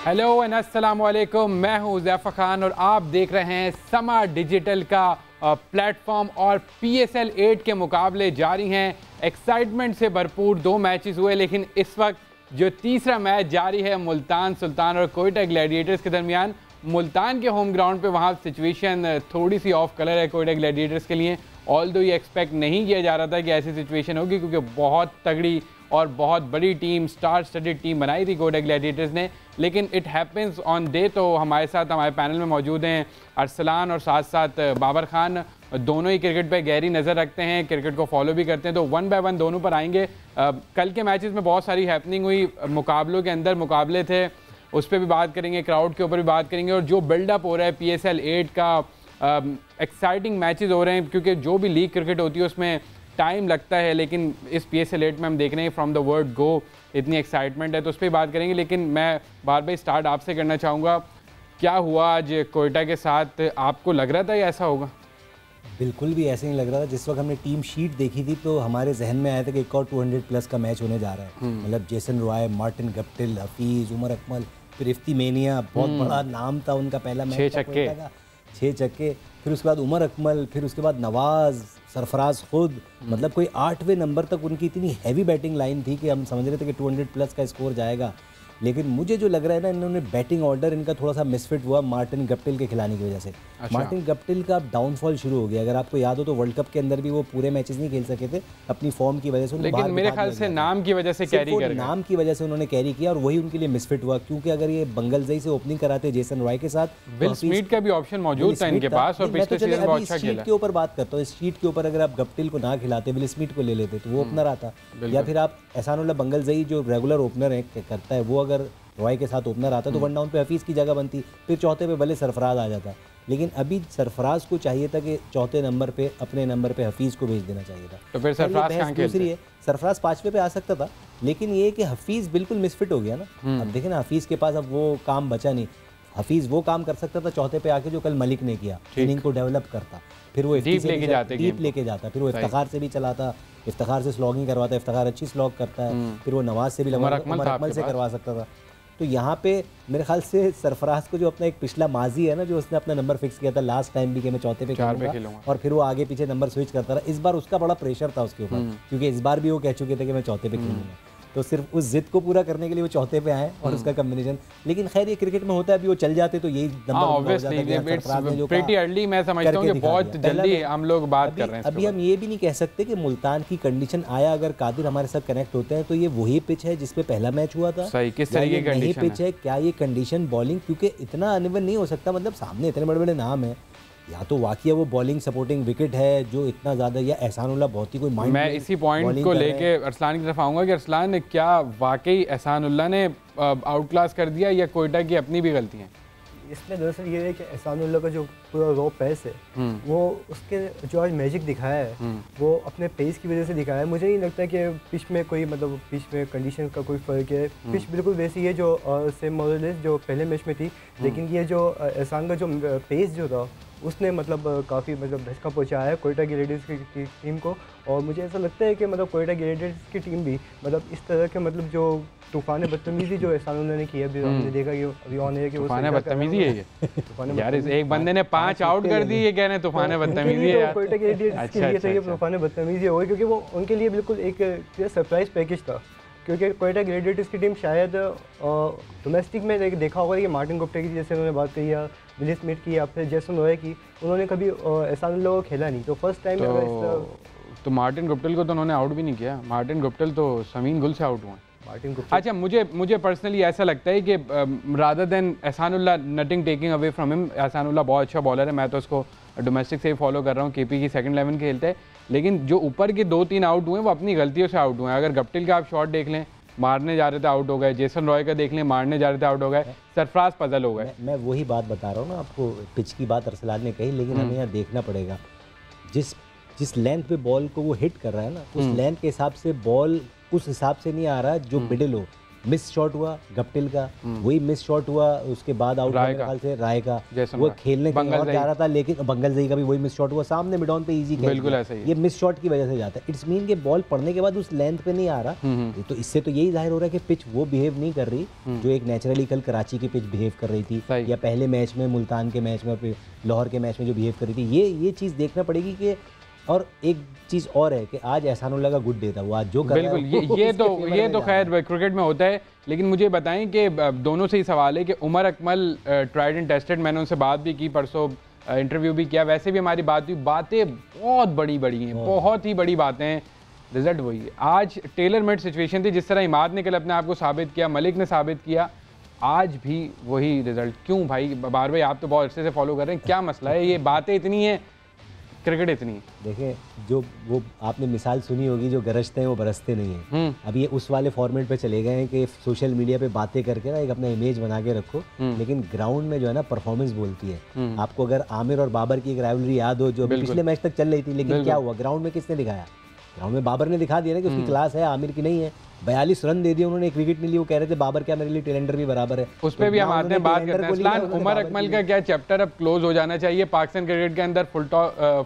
Hello and अस्सलाम वालेकुम, मैं हूं ज़ैफ़र खान और आप देख रहे हैं समा डिजिटल का प्लेटफॉर्म। और PSL 8 के मुकाबले जारी हैं। एक्साइटमेंट से भरपूर 2 मैचेस हुए, लेकिन इस वक्त जो तीसरा मैच जारी है मुल्तान सुल्तान और कोयटा ग्लैडिएटर्स के दरमियान। मुल्तान के होम ग्राउंड पे वहाँ सिचुएशन थोड़ी सी ऑफ कलर है कोयटा ग्लैडिएटर्स के लिए। ऑल्दो ये एक्सपेक्ट नहीं किया जा रहा था कि ऐसी सिचुएशन होगी, क्योंकि बहुत तगड़ी और बहुत बड़ी टीम, स्टार स्टडीड टीम बनाई थी कोयटा ग्लैडिएटर्स ने। लेकिन इट हैपन्स ऑन डे। तो हमारे साथ हमारे पैनल में मौजूद हैं अरसलान और साथ साथ बाबर खान। दोनों ही क्रिकेट पे गहरी नज़र रखते हैं, क्रिकेट को फॉलो भी करते हैं, तो 1 बाय 1 दोनों पर आएंगे। कल के मैचेस में बहुत सारी हैपनिंग हुई, मुकाबलों के अंदर मुकाबले थे, उस पर भी बात करेंगे, क्राउड के ऊपर भी बात करेंगे। और जो बिल्डअप हो रहा है PSL 8 का, एक्साइटिंग मैचेस हो रहे हैं, क्योंकि जो भी लीग क्रिकेट होती है उसमें टाइम लगता है, लेकिन इस PSL 8 में हम देख रहे हैं फ्रॉम द वर्ड गो इतनी एक्साइटमेंट है, तो उस पर बात करेंगे। लेकिन मैं बार बार स्टार्ट आपसे करना चाहूँगा, क्या हुआ आज कोयटा के साथ? आपको लग रहा था ये ऐसा होगा? बिल्कुल भी ऐसे नहीं लग रहा था। जिस वक्त हमने टीम शीट देखी थी तो हमारे जहन में आया था कि एक और 200 प्लस का मैच होने जा रहा है। मतलब Jason Roy, Martin Guptill, Hafeez, Umar Akmal, फिर इफ्तिमेनिया, बहुत बड़ा नाम था उनका, पहला मैच 6 छक्के, 6 छक्के, फिर उसके बाद उमर अकमल, फिर उसके बाद नवाज़, सरफराज खुद। मतलब कोई 8वें नंबर तक उनकी इतनी हैवी बैटिंग लाइन थी कि हम समझ रहे थे कि 200 प्लस का स्कोर जाएगा। लेकिन मुझे जो लग रहा है ना, इन्होंने बैटिंग ऑर्डर इनका थोड़ा सा मिसफिट हुआ मार्टिन गप्टिल के खिलाने की वजह से। अच्छा। मार्टिन गप्टिल का डाउनफॉल शुरू हो गया। अगर आपको याद हो तो वर्ल्ड कप के अंदर भी वो पूरे मैचेस नहीं खेल सके थे अपनी फॉर्म की वजह से। लेकिन मेरे ख्याल से नाम की वजह से कैरी कर गए, नाम की वजह से उन्होंने कैरी किया और वही उनके लिए मिसफिट हुआ। क्योंकि अगर ये बंगलजई से ओपनिंग कराते जेसन रॉय के साथ, विल स्मिथ का भी ऑप्शन मौजूद था इनके पास और पिछले सीजन बहुत अच्छा खेला। के ऊपर बात करता हूँ, इस शीट के ऊपर अगर आप गप्टिल को ना खिलाते, विल स्मिथ को ले लेते तो वो ओपनर आता। या फिर आप एहसानुल्लाह बंगलजई जो रेगुलर ओपनर है करता है, वो अगर रॉय के साथ ओपनर आता तो 1 डाउन पे हफीज़ की जगह बनती, फिर चौथे पे भले सरफराज आ जाता। लेकिन अभी सरफराज को चाहिए था कि चौथे नंबर पे अपने नंबर पे हफीज़ को भेज देना चाहिए था। तो फिर सरफराज कहाँ खेलते? दूसरी है, सरफराज 5वें पे आ सकता था, लेकिन ये कि हफीज़ बिल्कुल मिसफिट हो गया ना। अब देखें ना, हफीज़ के पास अब वो काम बचा नहीं। हफीज़ वो काम कर सकता था चौथे पे आके जो कल मलिक ने किया, इनिंग को डेवलप करता, फिर वो डीप लेके जाता, फिर वो इफ्तिखार से भी चलाता, इफ्तिखार से स्लॉगिंग करवाता, इफ्तिखार अच्छी स्लॉग करता है, फिर वो नवाज से भी उमर अकमल से करवा सकता था। तो यहाँ पे मेरे ख्याल से सरफराज को जो अपना एक पिछला माजी है ना, जो उसने अपना नंबर फिक्स किया था लास्ट टाइम भी कि मैं चौथे पे खेलूंगा, और फिर वो आगे पीछे नंबर स्विच करता रहा। इस बार उसका बड़ा प्रेशर था उसके ऊपर, क्योंकि इस बार भी वो कह चुके थे कि मैं चौथे पे खेलूंगा। तो सिर्फ उस जिद को पूरा करने के लिए वो चौथे पे आए और उसका कॉम्बिनेशन। लेकिन खैर ये क्रिकेट में होता है, अभी वो चल जाते तो यही नंबर प्रीटी अर्ली, मैं समझता हूं कि बहुत जल्दी हम लोग बात कर रहे हैं। अभी हम ये भी नहीं कह सकते कि मुल्तान की कंडीशन आया, अगर कादिर हमारे साथ कनेक्ट होते हैं तो ये वही पिच है जिसपे पहला मैच हुआ था। सही, किस तरह की कंडीशन पिच है? क्या ये कंडीशन बॉलिंग, क्योंकि इतना अनइवन नहीं हो सकता। मतलब सामने इतने बड़े बड़े नाम है, या तो वाकई वो बॉलिंग सपोर्टिंग विकेट है जो इतना ज़्यादा, या एहसानुल्लाह बहुत ही कोई माइंड। मैं इसी पॉइंट को लेके अरसलान की तरफ आऊँगा कि अरसलान, क्या वाकई एहसानुल्लाह ने आउट क्लास कर दिया या कोयटा की अपनी भी गलती है? इसमें दरअसल ये है कि एहसानुल्लाह का जो पूरा रॉ पेस है, वो उसके जो आज मैजिक दिखाया है वो अपने पेस की वजह से दिखाया है। मुझे नहीं लगता कि पिच में कोई, मतलब पिच में कंडीशन का कोई फ़र्क है। पिच बिल्कुल वैसी है जो सेम मॉडल जो पहले मैच में थी, लेकिन ये जो एहसान का जो पेस जो था उसने मतलब काफ़ी मतलब धक्का पहुँचाया है कोयटा ग्लैडिएटर्स की टीम को। और मुझे ऐसा लगता है कि मतलब कोयटा ग्लैडिएटर्स की टीम भी मतलब इस तरह के मतलब जो तूफान बदतमीजी जो एहसानुल्लाह ने किया, अभी हमने देखा कि अभी ऑन है कि तूफान बदतमीजी है ये। यार एक बंदे ने 5 आउट कर दी, ये कह रहे हैं तूफान बदतमीजी है यार। कोयटा ग्लैडिएटर्स के लिए तो ये तूफान बदतमीजी हो गई, क्योंकि वो उनके लिए बिल्कुल एक सरप्राइज पैकेज था। क्योंकि कोयटा ग्लैडिएटर्स की टीम शायद डोमेस्टिक में देखा होगा कि मार्टिन गुप्ता की जैसे उन्होंने बात कही, या विल स्मिथ की, या फिर जेसन रॉय की, उन्होंने कभी एहसानुल्लाह को खेला नहीं। तो फर्स्ट टाइम तो मार्टिन गुप्टिल को तो उन्होंने आउट भी नहीं किया। मार्टिन गुप्टिल तो समीन गुल से आउट हुए। मार्टिन गुप्टिल, अच्छा, मुझे पर्सनली ऐसा लगता है कि rather than Ehsanullah, nothing taking away from him, Ehsanullah बहुत अच्छा बॉलर है, मैं तो उसको डोमेस्टिक से ही फॉलो कर रहा हूँ। KP की सेकंड 11 खेलते हैं, लेकिन जो ऊपर के 2-3 आउट हुए वो अपनी गलतियों से आउट हुए हैं। अगर गप्टिल का आप शॉट देख लें, मारने जा रहे थे आउट हो गए। जेसन रॉय का देख लें, मारने जा रहे थे आउट हो गए। सरफराज पजल हो गए। मैं वही बात बता रहा हूँ ना आपको, पिच की बात अरसलान ने कही, लेकिन हमें यहाँ देखना पड़ेगा जिस लेंथ पे बॉल को वो हिट कर रहा है ना, उस लेंथ के हिसाब से बॉल उस हिसाब से नहीं आ रहा जो मिडिल हो। मिस शॉट हुआ गप्टिल का, वही मिस शॉट हुआ, उसके बाद आउट मेरे ख्याल से राय का, वो खेलने कहीं और जा रहा था, लेकिन बंगलजई का भी वही मिस शॉट हुआ, सामने मिड ऑन पे इजी कैच, बिल्कुल ऐसा ही, ये मिस शॉट की वजह से जाता है। इट्स मीन के बॉल पड़ने के बाद उस लेंथ पे नहीं आ रहा, तो इससे तो यही जाहिर हो रहा है कि पिच वो बिहेव नहीं कर रही जो एक नेचुरली कल कराची की पिच बिहेव कर रही थी, या पहले मैच में मुल्तान के मैच में, लाहौर के मैच में जो बिहेव कर रही थी। ये चीज़ देखना पड़ेगी कि, और एक चीज़ और है कि आज एहसानुल्लाह का गुड डे था, वो आज जो कर रहा है बिल्कुल, ये तो खैर क्रिकेट में होता है। लेकिन मुझे बताएं कि दोनों से ही सवाल है कि Umar Akmal tried and tested, मैंने उनसे बात भी की परसों, इंटरव्यू भी किया, वैसे भी हमारी बात हुई, बातें बहुत बड़ी हैं, बहुत ही बड़ी बातें हैं, रिजल्ट वही है। आज टेलर मेड सिचुएशन थी, जिस तरह इमाद ने कल अपने आप को साबित किया, मलिक ने साबित किया, आज भी वही रिजल्ट। क्यों भाई बार भाई, आप तो बहुत अच्छे से फॉलो कर रहे हैं, क्या मसला है? ये बातें इतनी हैं, क्रिकेट इतनी है। देखें, जो वो आपने मिसाल सुनी होगी, जो गरजते हैं वो बरसते नहीं हैं। अब ये उस वाले फॉर्मेट पे चले गए हैं कि सोशल मीडिया पे बातें करके ना एक अपना इमेज बना के रखो, लेकिन ग्राउंड में जो है ना परफॉर्मेंस बोलती है। आपको अगर आमिर और बाबर की एक राइवलरी याद हो जो पिछले मैच तक चल रही थी, लेकिन क्या हुआ ग्राउंड में, किसने दिखाया? ग्राउंड में बाबर ने दिखा दिया ना कि उसकी क्लास है, आमिर की नहीं है। 42 रन दे दिए उन्होंने, एक विकेट नहीं ली, वो कह रहे थे बाबर क्या मेरे लिए टेलेंडर भी बराबर है। उस पर भी हम आते हैं, बात करते हैं। असलान, उमर अकमल का क्या चैप्टर अब क्लोज हो जाना चाहिए? पाकिस्तान क्रिकेट के अंदर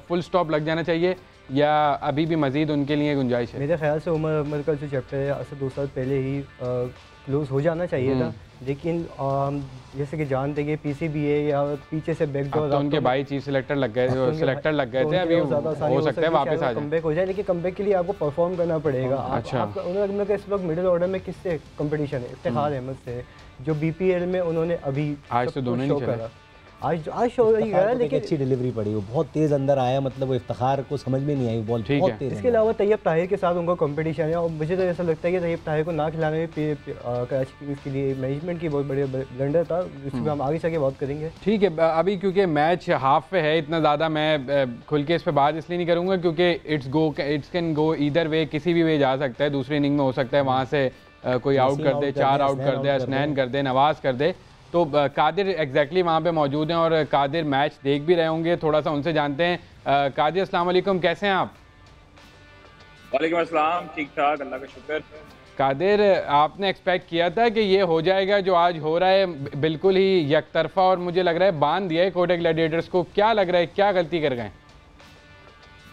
फुल स्टॉप लग जाना चाहिए या अभी भी मजीद उनके लिए गुंजाइश है? मेरे ख्याल से उमर अकमल का जो चैप्टर है आज से 2 साल पहले ही क्लोज हो जाना चाहिए था, लेकिन जैसे कि जानते हैं PCBA या पीछे से बैकडोर, तो उनके भाई चीफ सिलेक्टर लग गए थे, अभी हो सकता है वापस आ जाए, कमबैक हो जाए, लेकिन कमबैक के लिए आपको परफॉर्म करना पड़ेगा। अच्छा, उमर अकमल का इस वक्त मिडिल ऑर्डर में किससे कंपटीशन है? इफ्तिखार अहमद से, जो BPL में उन्होंने अभी आज तो दोनों नहीं चले, आज शो ही गया, लेकिन अच्छी डिलीवरी पड़ी, वो बहुत तेज अंदर आया, मतलब वो इफ्तिखार को समझ में नहीं आई बॉल, बहुत तेज। इसके अलावा तैयब ताहिर के साथ उनका कंपटीशन है, और मुझे तो ऐसा लगता है कि तैयब ताहिर को ना खिलाने में कराची किंग्स के लिए मैनेजमेंट की बहुत बड़ी ब्लंडर था, जिसमें हम आगे चल बात करेंगे। ठीक है, अभी क्योंकि मैच हाफ पे है, इतना ज़्यादा मैं खुल के इस पर बात इसलिए नहीं करूँगा क्योंकि it's can go either way, किसी भी वे जा सकता है। दूसरी इनिंग में हो सकता है वहाँ से कोई आउट कर दे, 4 आउट कर दे, असनैन कर दे, नवाज कर दे। तो कादिर एग्जैक्टली वहाँ पे मौजूद हैं और कादिर मैच देख भी रहे होंगे, थोड़ा सा उनसे जानते हैं। कादिर अस्सलाम वालेकुम, कैसे हैं आप? वालेकुम अस्सलाम, ठीक ठाक, अल्लाह का शुक्र। कादिर, आपने एक्सपेक्ट किया था कि ये हो जाएगा जो आज हो रहा है, बिल्कुल ही यकतरफा, और मुझे लग रहा है बांध दिया है कोटा ग्लैडिएटर्स को। क्या लग रहा है, क्या गलती कर गए?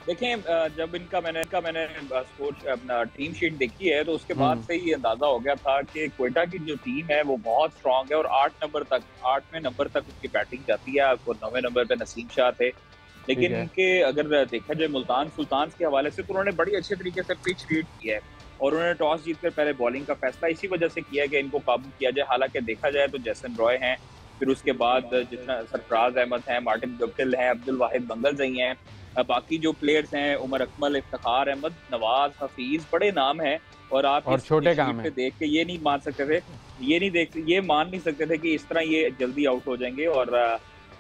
देखें, जब मैंने स्पोर्ट्स अपना टीम शीट देखी है तो उसके बाद से ही अंदाजा हो गया था कि क्वेटा की जो टीम है वो बहुत स्ट्रांग है और 8वें नंबर तक उसकी बैटिंग जाती है। आपको 9वें नंबर पे नसीम शाह थे, लेकिन उनके अगर देखा जाए मुल्तान सुल्तान्स के हवाले से तो उन्होंने बड़ी अच्छे तरीके से पिच रीड किया है और उन्होंने टॉस जीतकर पहले बॉलिंग का फैसला इसी वजह से किया कि इनको काबू किया जाए। हालांकि देखा जाए तो जैसन रॉय हैं, फिर उसके बाद जितना सरफराज अहमद हैं, मार्टिन गप्टिल हैं, अब्दुल वाहिद बंगलजई हैं, बाकी जो प्लेयर्स हैं उमर अकमल, इफ्तिखार अहमद, नवाज, हफीज, बड़े नाम हैं। और आप और छोटे काम है, देख के ये नहीं मान सकते थे, ये मान नहीं सकते थे कि इस तरह ये जल्दी आउट हो जाएंगे। और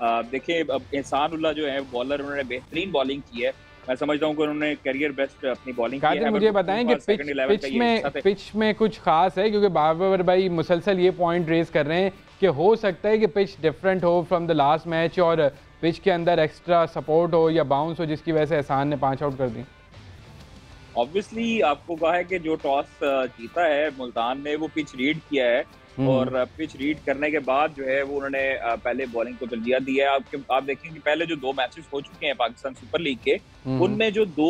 देखिए, अब एहसानुल्लाह जो है बॉलर, उन्होंने बेहतरीन बॉलिंग की है। मैं समझता हूँ कि उन्होंने करियर बेस्ट अपनी बॉलिंग की है। मुझे बताएं कि पिच में कुछ खास है, क्योंकि बाबर भाई मुसलसल ये पॉइंट रेज कर रहे हैं कि हो सकता है कि पिच डिफरेंट हो फ्रॉम द लास्ट मैच और पिच के अंदर एक्स्ट्रा सपोर्ट हो या बाउंस हो, जिसकी वजह से एहसान ने 5 आउट कर दी। ऑब्वियसली आपको कहा है कि जो टॉस जीता है मुल्तान ने, वो पिच रीड किया है और पिच रीड करने के बाद जो है वो उन्होंने पहले बॉलिंग को तरजीह दी है। आप देखेंगे पहले जो 2 मैचेस हो चुके हैं पाकिस्तान सुपर लीग के, उनमें जो 2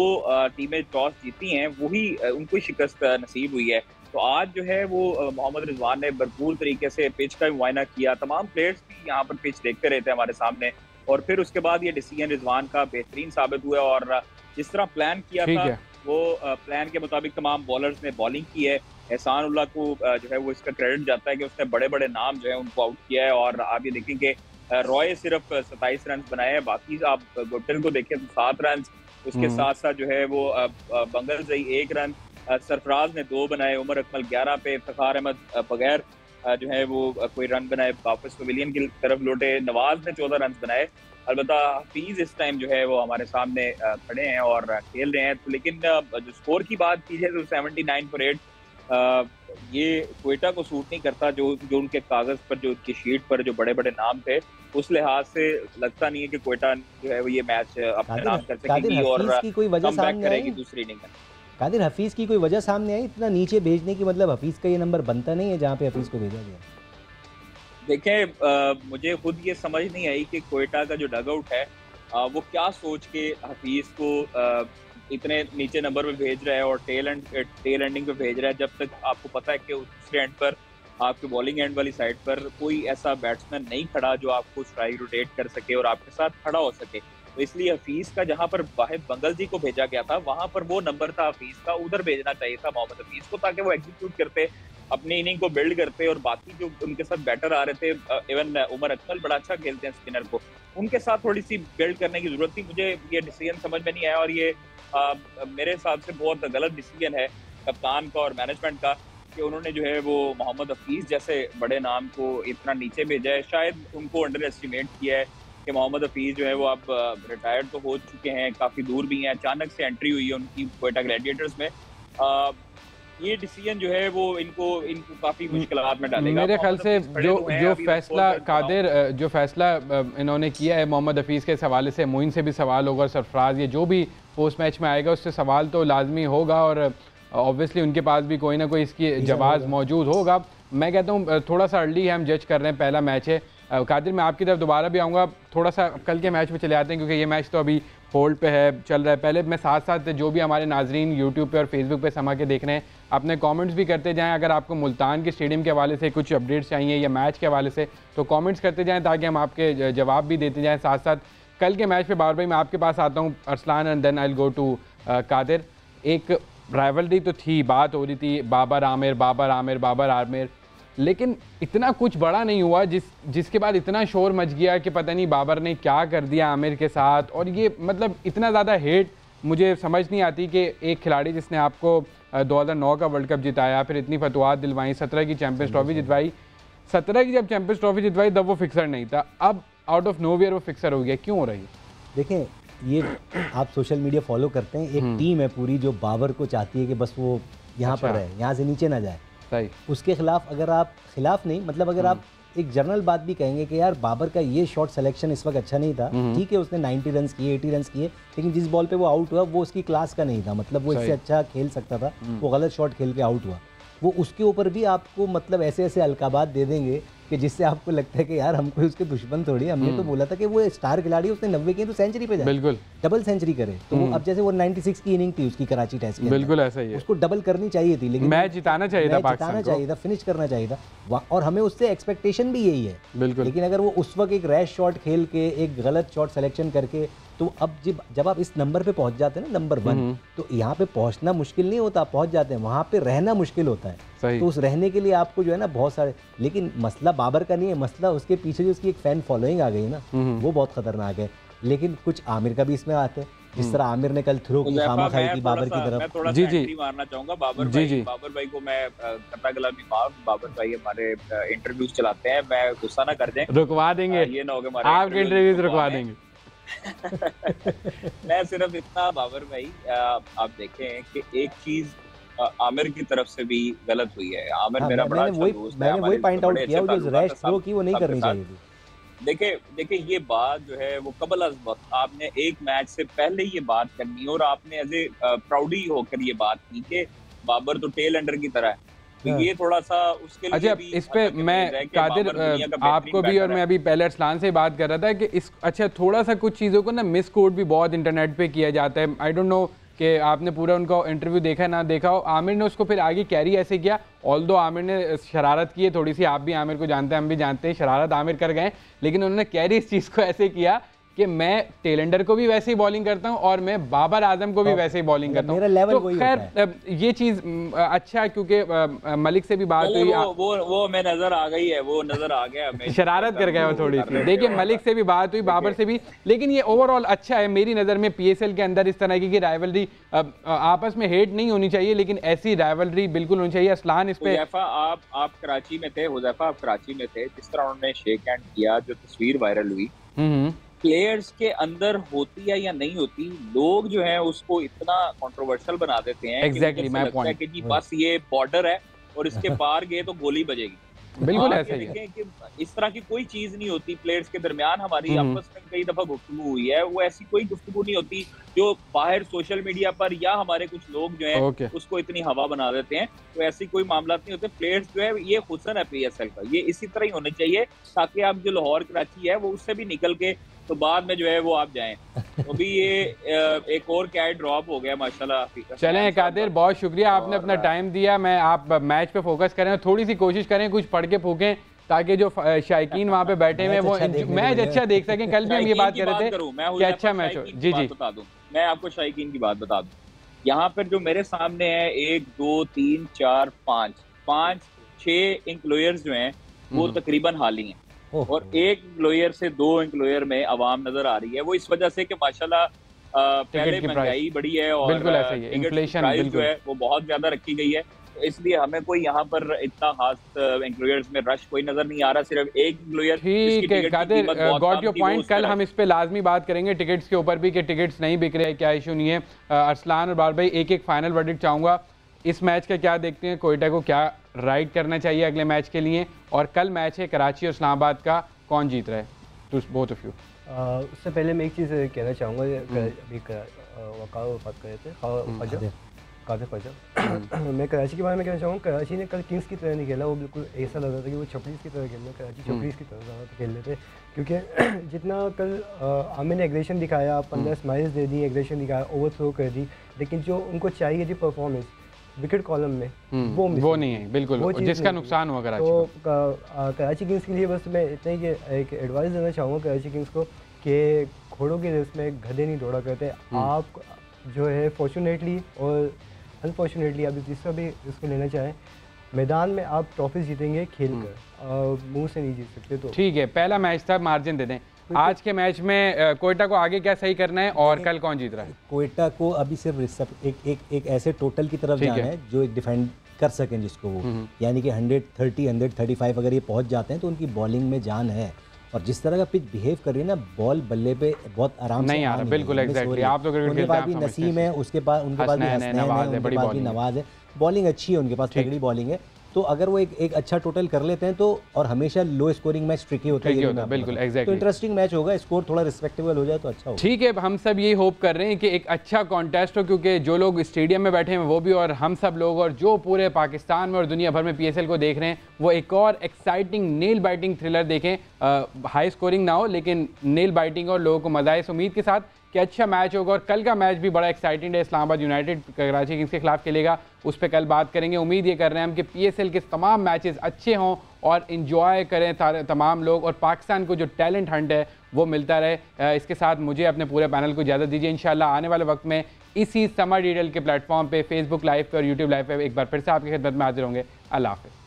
टीमें टॉस जीती हैं वही उनको शिकस्त नसीब हुई है। तो आज जो है वो मोहम्मद रिजवान ने भरपूर तरीके से पिच का मुआयना किया, तमाम प्लेयर्स भी यहाँ पर पिच देखते रहते हैं हमारे सामने, और फिर उसके बाद ये डिसीजन रिजवान का बेहतरीन साबित हुआ और जिस तरह प्लान किया था वो प्लान के मुताबिक तमाम बॉलर्स ने बॉलिंग की है। एहसानुल्लाह को जो है वो इसका क्रेडिट जाता है कि उसने बड़े बड़े नाम जो है उनको आउट किया है। और आप ये देखें कि रॉय सिर्फ 27 रन बनाए हैं, बाकी आप गुप्टिल को देखें तो 7 रन, उसके साथ साथ जो है वो बंगलजई 1 रन, सरफराज ने 2 बनाए, उमर अकमल 11 पे, इफ्तिखार अहमद बगैर जो है वो कोई रन बनाए वापस पवेलियन की तरफ लौटे, नवाज ने 14 रन बनाए। अलबत्ता हफीज इस टाइम जो है वो हमारे सामने खड़े हैं और खेल रहे हैं। तो लेकिन जो स्कोर की बात की जाए तो 79 for 8 ये क्वेटा को सूट नहीं करता, जो उनके कागज पर, जो उनकी शीट पर जो बड़े बड़े नाम थे, उस लिहाज से लगता नहीं है कि क्वेटा जो है वो ये मैच अपने नाम कर सकेगी और कमबैक करेगी दूसरी इनिंग में। कादिर, हफीज़ की कोई वजह सामने आई इतना नीचे भेजने की? मतलब हफीज़ का ये नंबर बनता नहीं है जहाँ पे हफीज़ को भेजा गया। देखें, मुझे खुद ये समझ नहीं आई कि क्वेटा का जो डगआउट है वो क्या सोच के हफीज़ को इतने नीचे नंबर पे भेज रहा है और टेल एंडिंग पे भेज रहा है, जब तक आपको पता है कि दूसरे एंड पर आपके बॉलिंग एंड वाली साइड पर कोई ऐसा बैट्समैन नहीं खड़ा जो आपको स्ट्राइक रोटेट कर सके और आपके साथ खड़ा हो सके। तो इसलिए हफीज़ का जहां पर वाहिद बंगल जी को भेजा गया था वहां पर वो नंबर था हफीज़ का, उधर भेजना चाहिए था मोहम्मद हफीज़ को, ताकि वो एग्जीक्यूट करते, अपनी इनिंग को बिल्ड करते और बाकी जो उनके साथ बैटर आ रहे थे, इवन उमर अकमल बड़ा अच्छा खेलते हैं स्पिनर को, उनके साथ थोड़ी सी बिल्ड करने की जरूरत थी। मुझे ये डिसीजन समझ में नहीं आया और ये मेरे हिसाब से बहुत गलत डिसीजन है कप्तान का और मैनेजमेंट का कि उन्होंने जो है वो मोहम्मद हफीज़ जैसे बड़े नाम को इतना नीचे भेजा है। शायद उनको अंडर एस्टिमेट किया है कि मोहम्मद हफीज़ जो है वो अब रिटायर्ड तो हो चुके हैं, काफ़ी दूर भी हैं, अचानक से एंट्री हुई है उनकी क्वेटा ग्लैडिएटर्स में। ये डिसीजन जो है वो इनको काफ़ी मुश्किलात में डालेगा। मेरे ख्याल से जो फैसला कादिर, जो फैसला इन्होंने किया है मोहम्मद हफीज़ के हवाले से, मोइन से भी सवाल होगा और सरफराज, ये जो भी पोस्ट मैच में आएगा उससे सवाल तो लाजमी होगा और ऑब्वियसली उनके पास भी कोई ना कोई इसकी जवाब मौजूद होगा। मैं कहता हूँ थोड़ा सा अर्ली है, हम जज कर रहे हैं, पहला मैच है। कादिर, मैं आपकी तरफ दोबारा भी आऊँगा, थोड़ा सा कल के मैच पे चले आते हैं क्योंकि ये मैच तो अभी होल्ड पे है, चल रहा है। पहले मैं साथ साथ जो भी हमारे नाजरीन यूट्यूब पे और फेसबुक पे समा के देख रहे हैं, अपने कमेंट्स भी करते जाएं। अगर आपको मुल्तान के स्टेडियम के हवाले से कुछ अपडेट्स चाहिए या मैच के हवाले से तो कमेंट्स करते जाएं ताकि हम आपके जवाब भी देते जाएं। साथ साथ कल के मैच पे बाबर भाई मैं आपके पास आता हूँ, Arsalan, and then I will go to Qadir. एक राइवलरी तो थी, बात हो रही थी बाबर आमिर, लेकिन इतना कुछ बड़ा नहीं हुआ जिसके बाद इतना शोर मच गया कि पता नहीं बाबर ने क्या कर दिया आमिर के साथ। और ये मतलब इतना ज़्यादा हेट मुझे समझ नहीं आती कि एक खिलाड़ी जिसने आपको 2009 का वर्ल्ड कप जिताया, फिर इतनी फतवात दिलवाई, 17 की चैंपियंस ट्रॉफी जितवाई, 17 की जब चैंपियंस ट्रॉफी जितवाई तब वो फिक्सर नहीं था, अब आउट ऑफ नोवेयर वो फिक्सर हो गया, क्यों हो रही है? देखें, ये आप सोशल मीडिया फॉलो करते हैं, एक टीम है पूरी जो बाबर को चाहती है कि बस वो यहाँ पर रहे, यहाँ से नीचे ना जाए। सही। उसके खिलाफ अगर आप खिलाफ नहीं, मतलब अगर आप एक जनरल बात भी कहेंगे कि यार बाबर का ये शॉट सिलेक्शन इस वक्त अच्छा नहीं था, ठीक है उसने 90 रन किए, 80 रन किए, लेकिन जिस बॉल पे वो आउट हुआ वो उसकी क्लास का नहीं था, मतलब वो इससे अच्छा खेल सकता था, वो गलत शॉट खेल के आउट हुआ। वो उसके ऊपर भी आपको मतलब ऐसे ऐसे अलकाबात दे देंगे कि जिससे आपको लगता है कि यार हम कोई उसके दुश्मन थोड़ी, हमने तो बोला था कि वो स्टार खिलाड़ी, उसने 90 की तो सेंचुरी पे जाए, बिल्कुल डबल सेंचुरी करे। तो वो अब जैसे वो 96 की इनिंग थी उसकी कराची टेस्ट की, बिल्कुल ऐसा ही है, उसको डबल करनी चाहिए थी, लेकिन मैच जिताना चाहिए था, फिनिश करना चाहिए था, और हमें उससे एक्सपेक्टेशन भी यही है, बिल्कुल। लेकिन अगर वो उस वक्त एक रैश शॉट खेल के, एक गलत शॉट सिलेक्शन करके, तो अब जब आप इस नंबर पे पहुंच जाते हैं ना, नंबर 1, तो यहाँ पे पहुंचना मुश्किल नहीं होता, पहुंच जाते हैं, वहाँ पे रहना मुश्किल होता है। तो उस रहने के लिए आपको जो है ना बहुत सारे, लेकिन मसला बाबर का नहीं है, मसला उसके पीछे जो उसकी एक फैन फॉलोइंग आ गई ना, वो बहुत खतरनाक है। लेकिन कुछ आमिर का भी इसमें आता है, जिस तरह आमिर ने कल थ्रो की खामखाई की बाबर की तरफ। जी मारना चाहूंगा बाबर भाई को मैं कतरा गलामी माफ, बाबर भाई हमारे इंटरव्यूज चलाते हैं, मैं गुस्सा ना कर दें, रुकवा देंगे, ये ना हो आपके इंटरव्यूज रुकवा देंगे। मैं सिर्फ इतना, बाबर भाई आप देखें कि एक चीज आमिर की तरफ से भी गलत हुई है। आमिर मेरा बड़ा अच्छा दोस्त है, मैंने वही पॉइंट आउट किया, जो रैश थ्रो की वो नहीं करनी चाहिए थी। देखिए ये बात जो है वो कबल अज़ वक्त आपने एक मैच से पहले ये बात करनी है और आपने एज ए प्राउडी होकर ये बात की कि बाबर तो टेल एंडर की तरह है। तो ये थोड़ा सा उसके लिए अच्छा, इस पे मैं कादिर आपको भी, और मैं अभी पहले अरसलान से बात कर रहा था कि इस अच्छा थोड़ा सा कुछ चीज़ों को ना मिस कोट भी बहुत इंटरनेट पे किया जाता है। आई डोंट नो कि आपने पूरा उनका इंटरव्यू देखा ना देखा हो, आमिर ने उसको फिर आगे कैरी ऐसे किया, ऑल्दो आमिर ने शरारत की है थोड़ी सी, आप भी आमिर को जानते हैं, हम भी जानते हैं, शरारत आमिर कर गए, लेकिन उन्होंने कैरी इस चीज़ को ऐसे किया कि मैं टेलेंडर को भी वैसे ही बॉलिंग करता हूं और मैं बाबर आजम को भी वैसे ही बॉलिंग करता हूं। तो खैर ये चीज अच्छा, क्योंकि मलिक से भी बात हुई, वो मैं नजर आ गई है, वो नजर आ गया, शरारत कर गए वो थोड़ी सी। देखिए मलिक से भी बात हुई, बाबर से भी, लेकिन ये ओवरऑल अच्छा है मेरी नज़र में। PSL के अंदर इस तरह की राइवलरी, आपस में हेट नहीं होनी चाहिए, लेकिन ऐसी राइवलरी बिल्कुल होनी चाहिए। असलान इस पे आप कराची में थे, हुज़ैफा आप कराची में थे, जिस तरह उन्होंने शेक हैंड किया, जो तस्वीर वायरल हुई, प्लेयर्स के अंदर होती है या नहीं होती, लोग जो है उसको इतना कंट्रोवर्शियल बना देते हैं। एग्जैक्टली, मैं पॉइंट कि जी बस ये बॉर्डर है और इसके पार गए तो गोली बजेगी। बिल्कुल आप ऐसा ये ही है। देखें कि इस तरह की कोई चीज नहीं होती प्लेयर्स के दरमियान, हमारी आपस में कई दफा गुफ्तगू हुई है, वो ऐसी कोई गुफ्तगू नहीं होती जो बाहर सोशल मीडिया पर या हमारे कुछ लोग जो हैं ओके, उसको इतनी हवा बना देते हैं। तो ऐसी कोई मामला नहीं होते। प्लेयर्स जो है ये हुस्न है पीएसएल का, ये इसी तरह ही होने चाहिए ताकि आप जो लाहौर कराची है वो उससे भी निकल के तो बाद में जो है वो आप जाएं। तो अभी ये एक और कैट ड्रॉप हो गया माशाल्लाह। चलें कादिर, बहुत शुक्रिया आपने अपना और टाइम दिया। मैं आप मैच पे फोकस करें और थोड़ी सी कोशिश करें कुछ पढ़ के फूकें ताकि जो शायकीन वहाँ पे बैठे हुए वो मैच अच्छा देख सकें। कल भी हम ये बात कर रहे थे कि अच्छा मैच हो। जी जी, बता दूं, मैं आपको शायकीन की बात बता दूं। यहाँ पर जो मेरे सामने है 1 2 3 4 5 6 इंक्लोयर्स जो हैं वो तकरीबन हाली हैं, और एक इंक्लोयर से 2 इंक्लोयर में आवाम नजर आ रही है। वो इस वजह से कि माशाल्लाह पहले महंगाई बढ़ी है और बिल्कुल ऐसा ही है, इन्फ्लेशन प्राइस जो है वो बहुत ज्यादा रखी गई है। तो इसलिए हमें कोई यहाँ पर इतना खास इंक्लोयर्स में रश कोई नजर नहीं आ रहा, सिर्फ एक इंक्लोयर। ठीक है कादिर, गॉट योर पॉइंट। कल हम इस पे लाजमी बात करेंगे टिकट्स के ऊपर भी कि टिकट्स नहीं बिक रहे हैं, क्या इशू नहीं है। अरसलान और बार भाई एक एक फाइनल वर्डिक्ट चाहूँगा इस मैच का, क्या देखते हैं कोयटा को क्या राइड करना चाहिए अगले मैच के लिए, और कल मैच है कराची और इस्लामाबाद का, कौन जीत रहा है टू बोथ ऑफ यू? उससे पहले मैं एक चीज़ कहना चाहूँगा, अभी वक़ार बात कर रहे थे कादिर ख्वाजा। मैं कराची के बारे में कहना चाहूँगा, कराची ने कल किंग्स की तरह नहीं खेला। वो बिल्कुल ऐसा लग रहा था कि वो छपरीज की तरह खेल रहे, कराची छपरीज की तरह ज़्यादा खेल रहे थे। क्योंकि जितना कल आमिर ने एग्रेशन दिखाया, 15 स्माइल्स दे दी, एग्रेशन दिखाया, ओवरथ्रो कर दी, लेकिन जो उनको चाहिए थी परफॉर्मेंस विकेट कॉलम में वो नहीं है बिल्कुल, जिसका नुकसान हुआ कराची तो कराची किंग्स के लिए बस मैं इतना ही एक एडवाइस देना चाहूँगा कराची किंग्स को कि घोड़ों के रेस में गधे नहीं दौड़ा करते। आप जो है फॉर्चुनेटली और अनफॉर्चुनेटली आप जिसका भी इसको लेना चाहें, मैदान में आप ट्रॉफी जीतेंगे खेल कर, मुंह से नहीं जीत सकते। तो ठीक है, पहला मैच था, मार्जिन दे दें। आज के मैच में कोयटा को आगे क्या सही करना है और कल कौन जीत रहा है? कोयटा को अभी सिर्फ एक ऐसे टोटल की तरफ जाना है जो एक डिफेंड कर सकें जिसको वो, यानी कि 130 135 अगर ये पहुंच जाते हैं तो उनकी बॉलिंग में जान है। और जिस तरह का पिच बिहेव कर रही है ना, बॉल बल्ले पे बहुत आराम से नहीं आ रहा। बिल्कुल एग्जैक्टली, आप तो उनके पास भी नसीम है, उसके पास उनके पास भी हसनैन है, उनके पास भी नवाज है, बॉलिंग अच्छी है उनके पास, तगड़ी बॉलिंग है। तो अगर वो एक अच्छा टोटल कर लेते हैं तो, और हमेशा लो स्कोरिंग मैच ट्रिकी होता है, बिल्कुल एग्जैक्टली, तो इंटरेस्टिंग मैच होगा, स्कोर थोड़ा रिस्पेक्टेबल हो जाए तो अच्छा होगा। ठीक है, हम सब यही होप कर रहे हैं कि एक अच्छा कॉन्टेस्ट हो, क्योंकि जो लोग स्टेडियम में बैठे हैं वो भी, और हम सब लोग, और जो पूरे पाकिस्तान में और दुनिया भर में पीएसएल को देख रहे हैं, वो एक और एक्साइटिंग नेल बाइटिंग थ्रिलर देखें। हाई स्कोरिंग ना हो लेकिन नेल बाइटिंग और लोगों को मजा आए। इस उम्मीद के साथ कि अच्छा मैच होगा, और कल का मैच भी बड़ा एक्साइटिंग है। इस्लामाबाद यूनाइटेड कराची किंग्स के खिलाफ खेलेगा, उस पर कल बात करेंगे। उम्मीद ये कर रहे हैं हम कि पीएसएल के तमाम मैचेस अच्छे हों और इन्जॉय करें तमाम लोग, और पाकिस्तान को जो टैलेंट हंट है वो मिलता रहे। इसके साथ मुझे अपने पूरे पैनल को इजाज़त दीजिए। इंशाल्लाह आने वाले वक्त में इसी समर डिटेल के प्लेटफॉर्म पे, फेसबुक लाइव पे और यूट्यूब लाइव पे एक बार फिर से आपकी खिदमत में हाजिर होंगे। अल्लाह हाफ़िज़।